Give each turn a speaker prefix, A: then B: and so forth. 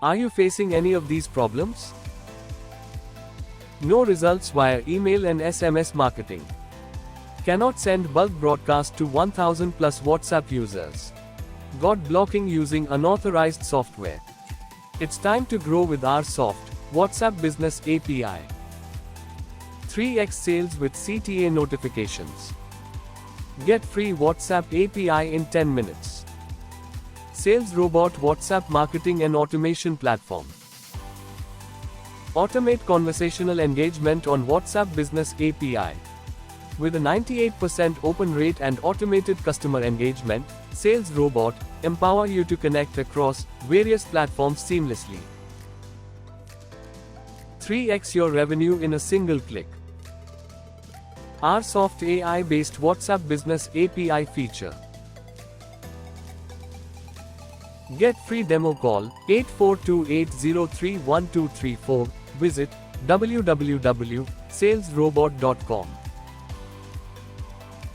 A: Are you facing any of these problems? No results via email and SMS marketing. Cannot send bulk broadcast to 1000 plus WhatsApp users. Got blocking using unauthorized software. It's time to grow with RSoft, WhatsApp Business API. 3x sales with CTA notifications. Get free WhatsApp API in 10 minutes. Sales Robot WhatsApp Marketing and Automation Platform. Automate conversational engagement on WhatsApp Business API. With a 98% open rate and automated customer engagement, Sales Robot empower you to connect across various platforms seamlessly. 3x your revenue in a single click. RSoft AI-based WhatsApp Business API feature. Get free demo call 8428031234. Visit www.salesrobot.com.